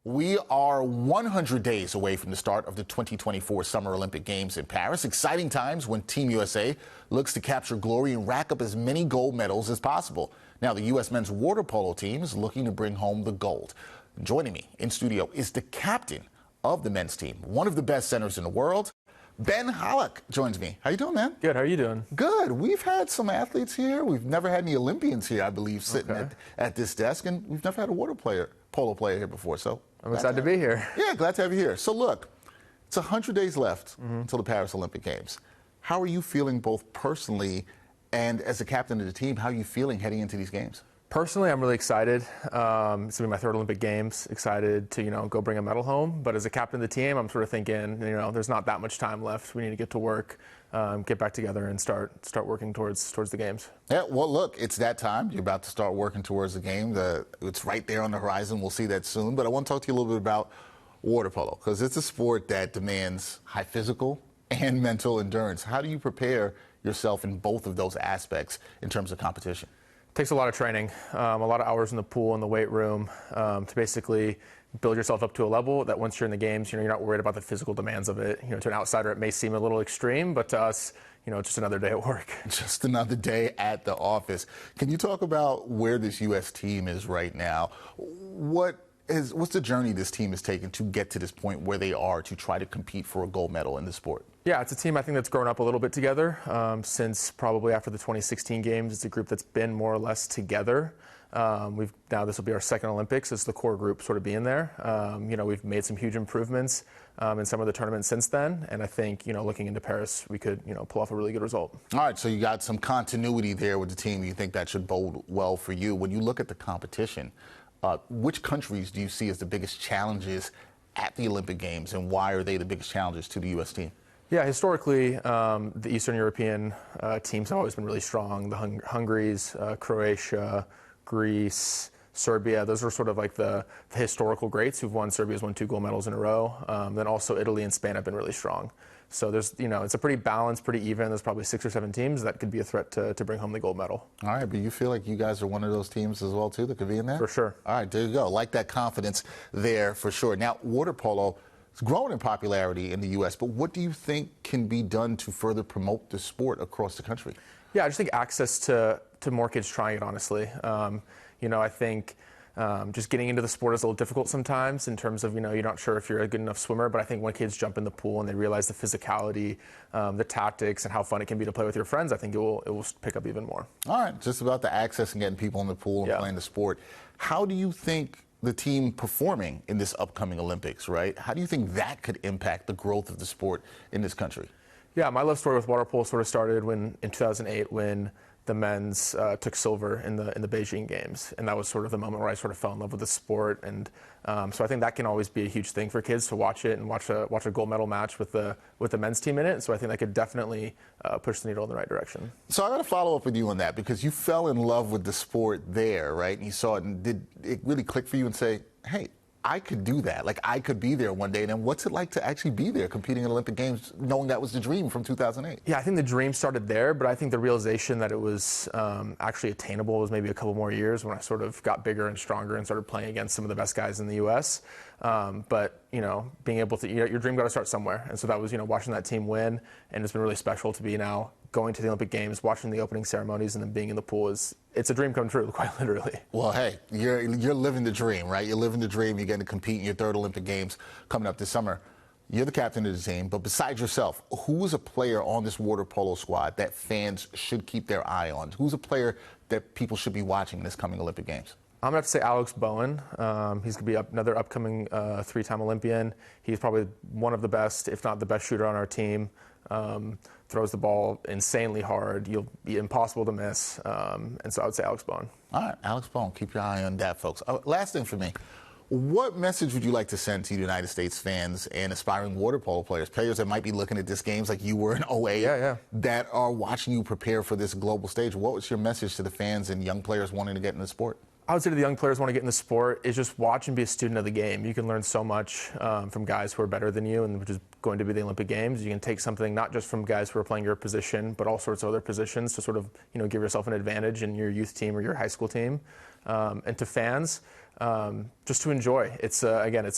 We are 100 days away from the start of the 2024 Summer Olympic Games in Paris. Exciting times when Team USA looks to capture glory and rack up as many gold medals as possible. Now, the U.S. men's water polo team is looking to bring home the gold. Joining me in studio is the captain of the men's team, one of the best centers in the world. Ben Hallock joins me. How you doing, man? Good. How are you doing? Good. We've had some athletes here. We've never had any Olympians here, I believe, sitting at this desk, and we've never had a polo player here before. So I'm excited to be here. Yeah, glad to have you here. So look, it's 100 days left until the Paris Olympic Games. How are you feeling both personally and as the captain of the team? How are you feeling heading into these games? Personally, I'm really excited. It's going to be my third Olympic Games. Excited to, go bring a medal home. But as a captain of the team, I'm sort of thinking, there's not that much time left. We need to get to work, get back together, and start working towards the games. Yeah, well, look, it's that time. You're about to start working towards the game. It's right there on the horizon. We'll see that soon. But I want to talk to you a little bit about water polo, because it's a sport that demands high physical and mental endurance. How do you prepare yourself in both of those aspects in terms of competition? Takes a lot of training, a lot of hours in the pool and the weight room to basically build yourself up to a level that once you're in the games, you're not worried about the physical demands of it. To an outsider, it may seem a little extreme, but to us, it's just another day at work. Just another day at the office. Can you talk about where this U.S. team is right now? What's the journey this team has taken to get to this point where they are to try to compete for a gold medal in the sport? Yeah, it's a team I think that's grown up a little bit together since probably after the 2016 games. It's a group that's been more or less together. Now this will be our second Olympics. It's the core group sort of being there. We've made some huge improvements in some of the tournaments since then, and I think looking into Paris, we could pull off a really good result. All right, so you got some continuity there with the team. You think that should bode well for you when you look at the competition? Which countries do you see as the biggest challenges at the Olympic Games, and why are they the biggest challenges to the U.S. team? Yeah, historically, the Eastern European teams have always been really strong. The Hungaries, Croatia, Greece, Serbia, those are sort of like the historical greats who've won. Serbia's won 2 gold medals in a row. Then also Italy and Spain have been really strong. So there's, it's a pretty balanced, pretty even. There's probably 6 or 7 teams that could be a threat to bring home the gold medal. All right, but you feel like you guys are one of those teams as well, too, that could be in there? For sure. All right, there you go. Like that confidence there for sure. Now, water polo is growing in popularity in the U.S., but what do you think can be done to further promote the sport across the country? Yeah, I just think access to more kids trying it, honestly. I think just getting into the sport is a little difficult sometimes in terms of, you're not sure if you're a good enough swimmer, but I think when kids jump in the pool and they realize the physicality, the tactics, and how fun it can be to play with your friends, I think it will pick up even more. All right, just about the access and getting people in the pool and playing the sport. How do you think the team performing in this upcoming Olympics, right? How do you think that could impact the growth of the sport in this country? Yeah, my love story with water polo sort of started in 2008 when the men's took silver in the Beijing Games, and that was sort of the moment where I sort of fell in love with the sport. And so I think that can always be a huge thing for kids to watch it and watch a gold medal match with the men's team in it. So I think that could definitely push the needle in the right direction. So I got to follow up with you on that, because you fell in love with the sport there, right? And you saw it, and did it really click for you and say, hey, I could do that. Like, I could be there one day. And then what's it like to actually be there competing in Olympic Games, knowing that was the dream from 2008? Yeah, I think the dream started there, but I think the realization that it was actually attainable was maybe a couple more years when I sort of got bigger and stronger and started playing against some of the best guys in the U.S. But, being able to, your dream got to start somewhere. And so that was, watching that team win, and it's been really special to be now going to the Olympic Games, watching the opening ceremonies, and then being in the pool it's a dream come true, quite literally. Well, hey, you're living the dream, right? You're living the dream. You're going to compete in your 3rd Olympic Games coming up this summer. You're the captain of the team, but besides yourself, who is a player on this water polo squad that fans should keep their eye on? Who's a player that people should be watching in this coming Olympic Games? I'm going to have to say Alex Bowen. He's going to be another upcoming 3-time Olympian. He's probably one of the best, if not the best shooter on our team. Throws the ball insanely hard. You'll be impossible to miss. And so I would say Alex Bowen. All right, Alex Bowen. Keep your eye on that, folks. Last thing for me. What message would you like to send to United States fans and aspiring water polo players that might be looking at this games like you were in 08, that are watching you prepare for this global stage? What was your message to the fans and young players wanting to get in the sport? I would say to the young players who want to get in the sport is just watch and be a student of the game. You can learn so much from guys who are better than you, and which is going to be the Olympic Games. You can take something not just from guys who are playing your position, but all sorts of other positions to sort of give yourself an advantage in your youth team or your high school team. and to fans, just to enjoy. It's again,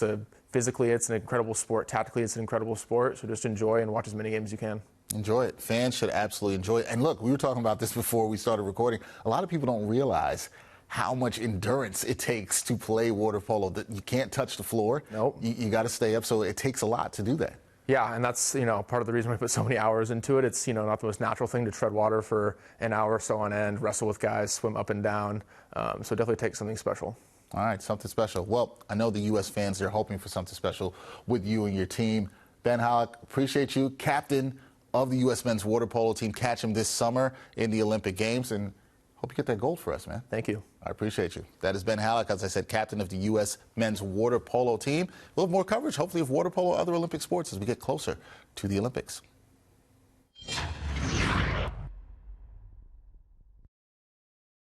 physically it's an incredible sport. Tactically, it's an incredible sport. So just enjoy and watch as many games as you can. Enjoy it. Fans should absolutely enjoy it. And look, we were talking about this before we started recording. A lot of people don't realize how much endurance it takes to play water polo. That you can't touch the floor. Nope. You got to stay up. So it takes a lot to do that. Yeah, and that's, part of the reason we put so many hours into it. It's, not the most natural thing to tread water for an hour or so on end, wrestle with guys, swim up and down. So it definitely takes something special. All right, something special. Well, I know the U.S. fans, they're hoping for something special with you and your team. Ben Hallock, appreciate you, captain of the U.S. men's water polo team. Catch him this summer in the Olympic Games, and hope you get that gold for us, man. Thank you. I appreciate you. That is Ben Hallock, as I said, captain of the U.S. men's water polo team. We'll have more coverage, hopefully, of water polo or other Olympic sports as we get closer to the Olympics.